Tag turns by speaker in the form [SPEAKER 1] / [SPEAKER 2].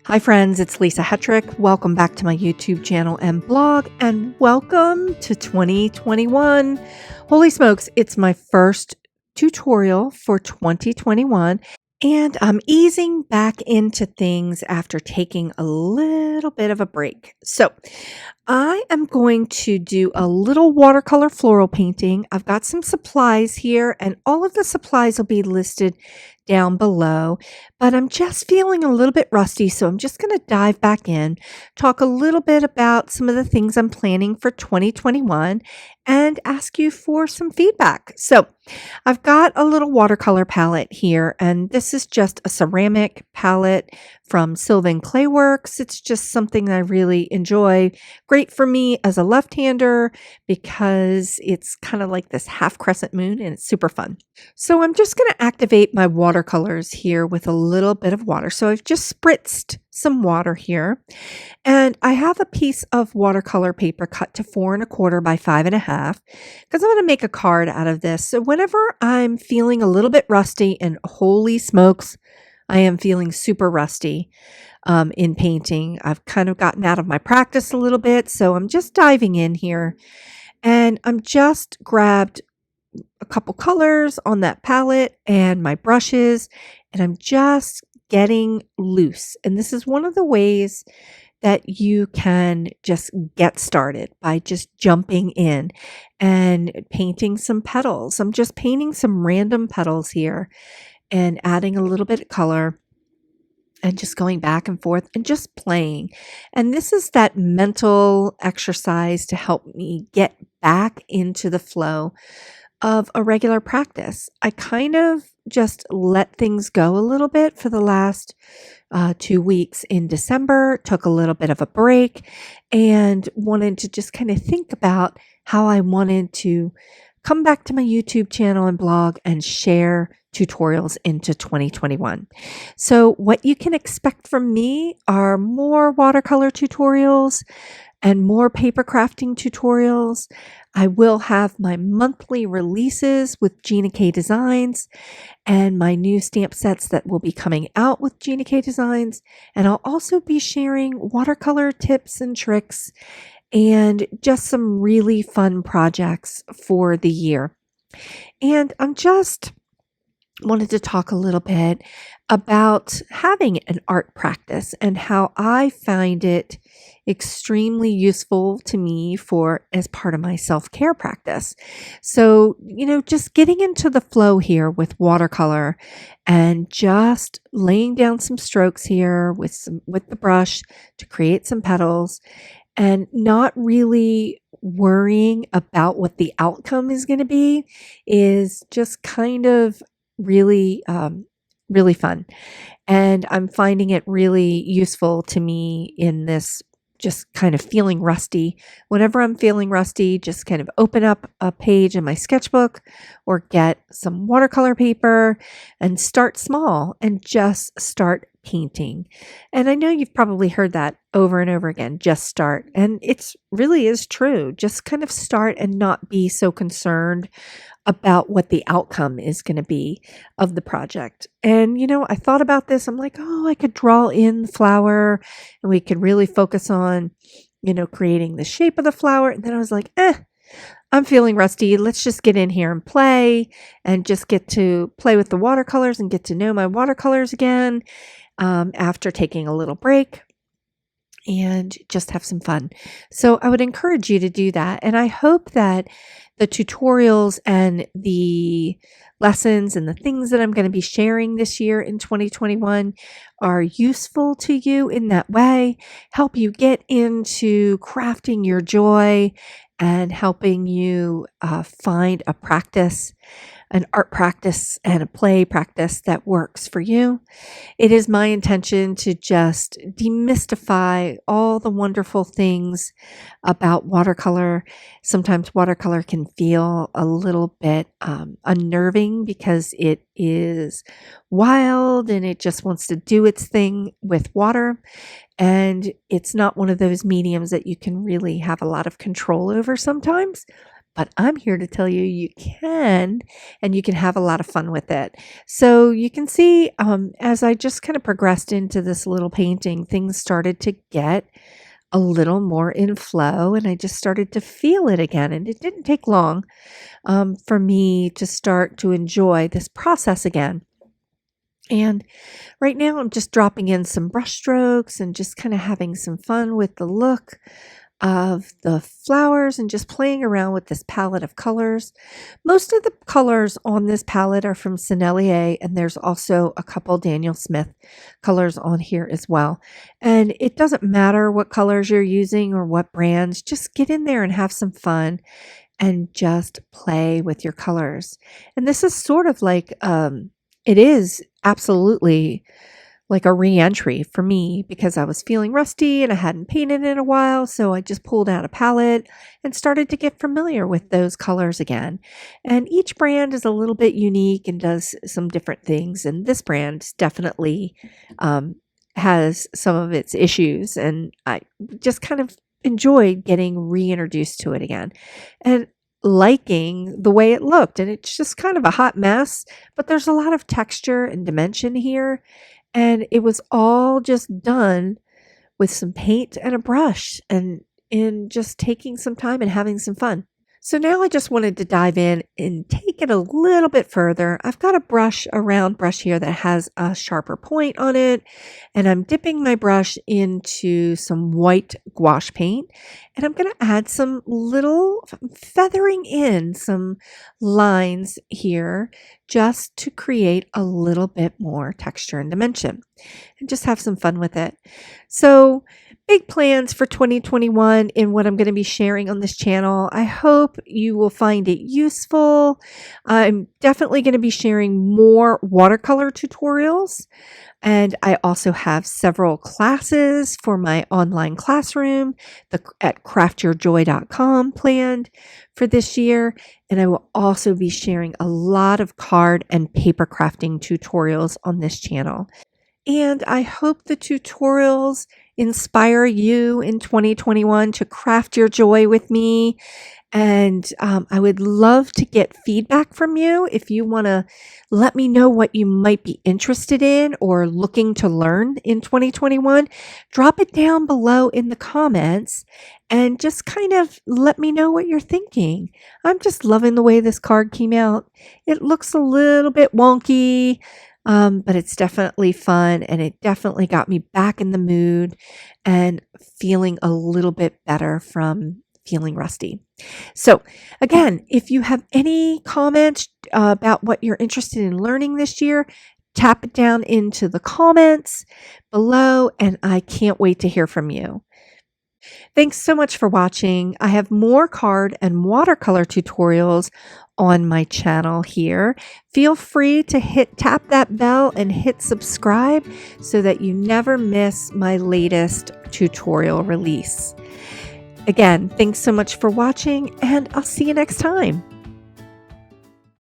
[SPEAKER 1] Hi friends, it's Lisa Hetrick. Welcome back to my YouTube channel and blog, and welcome to 2021. Holy smokes, it's my first tutorial for 2021, and I'm easing back into things after taking a little bit of a break. So I am going to do a little watercolor floral painting. I've got some supplies here, and all of the supplies will be listed down below, but I'm just feeling a little bit rusty, so I'm just going to dive back in, talk a little bit about some of the things I'm planning for 2021, and ask you for some feedback. So I've got a little watercolor palette here, and this is just a ceramic palette from Sylvan Clayworks. It's just something I really enjoy. Great for me as a left-hander because it's kind of like this half crescent moon and it's super fun. So I'm just going to activate my watercolors here with a little bit of water. So I've just spritzed some water here, and I have a piece of watercolor paper cut to 4 1/4 by 5 1/2 because I'm going to make a card out of this. So whenever I'm feeling a little bit rusty, and holy smokes, I am feeling super rusty in painting. I've kind of gotten out of my practice a little bit, so I'm just diving in here, and I'm just grabbed a couple colors on that palette and my brushes, and I'm just getting loose. And this is one of the ways that you can just get started by just jumping in and painting some petals. I'm just painting some random petals here and adding a little bit of color and just going back and forth and just playing. And this is that mental exercise to help me get back into the flow of a regular practice. I kind of just let things go a little bit for the last 2 weeks in December, took a little bit of a break, and wanted to just kind of think about how I wanted to come back to my YouTube channel and blog and share tutorials into 2021. So what you can expect from me are more watercolor tutorials and more paper crafting tutorials. I will have my monthly releases with Gina K Designs and my new stamp sets that will be coming out with Gina K Designs. And I'll also be sharing watercolor tips and tricks and just some really fun projects for the year. And I'm just wanted to talk a little bit about having an art practice and how I find it extremely useful to me for as part of my self-care practice. So, just getting into the flow here with watercolor and just laying down some strokes here with the brush to create some petals, and not really worrying about what the outcome is going to be is just kind of really really fun, and I'm finding it really useful to me in this just kind of feeling rusty. Whenever I'm feeling rusty, just kind of open up a page in my sketchbook or get some watercolor paper and start small and just start painting. And I know you've probably heard that over and over again, just start. And it's really is true. Just kind of start and not be so concerned about what the outcome is going to be of the project. And, I thought about this. I'm like, oh, I could draw in the flower and we could really focus on, creating the shape of the flower. And then I was like, I'm feeling rusty. Let's just get in here and play and just get to play with the watercolors and get to know my watercolors again after taking a little break, and just have some fun. So I would encourage you to do that. And I hope that the tutorials and the lessons and the things that I'm going to be sharing this year in 2021 are useful to you in that way, help you get into crafting your joy and helping you find a practice, an art practice and a play practice that works for you. It is my intention to just demystify all the wonderful things about watercolor. Sometimes watercolor can feel a little bit unnerving because it is wild and it just wants to do its thing with water. And it's not one of those mediums that you can really have a lot of control over sometimes. but I'm here to tell you you can, and you can have a lot of fun with it. So you can see as I just kind of progressed into this little painting, things started to get a little more in flow, and I just started to feel it again. And it didn't take long for me to start to enjoy this process again. And right now, I'm just dropping in some brush strokes and just kind of having some fun with the look of the flowers and just playing around with this palette of colors. Most of the colors on this palette are from Sennelier, and there's also a couple Daniel Smith colors on here as well. And it doesn't matter what colors you're using or what brands, just get in there and have some fun and just play with your colors. And this is sort of like, it is absolutely like a re-entry for me because I was feeling rusty and I hadn't painted in a while. So I just pulled out a palette and started to get familiar with those colors again. And each brand is a little bit unique and does some different things. And this brand definitely has some of its issues. And I just kind of enjoyed getting reintroduced to it again and liking the way it looked. And it's just kind of a hot mess, but there's a lot of texture and dimension here. And it was all just done with some paint and a brush and in just taking some time and having some fun. So now I just wanted to dive in and take it a little bit further. I've got a round brush here that has a sharper point on it, and I'm dipping my brush into some white gouache paint, and I'm going to add feathering in some lines here just to create a little bit more texture and dimension and just have some fun with it. So big plans for 2021 in what I'm going to be sharing on this channel. I hope you will find it useful. I'm definitely going to be sharing more watercolor tutorials. And I also have several classes for my online classroom at craftyourjoy.com planned for this year. And I will also be sharing a lot of card and paper crafting tutorials on this channel. And I hope the tutorials inspire you in 2021 to craft your joy with me. And I would love to get feedback from you if you want to let me know what you might be interested in or looking to learn in 2021. Drop it down below in the comments and just kind of let me know what you're thinking. I'm just loving the way this card came out. It looks a little bit wonky, but it's definitely fun, and it definitely got me back in the mood and feeling a little bit better from feeling rusty. So again, if you have any comments about what you're interested in learning this year, tap it down into the comments below, and I can't wait to hear from you. Thanks so much for watching. I have more card and watercolor tutorials on my channel here. Feel free to tap that bell and hit subscribe so that you never miss my latest tutorial release. Again, thanks so much for watching, and I'll see you next time.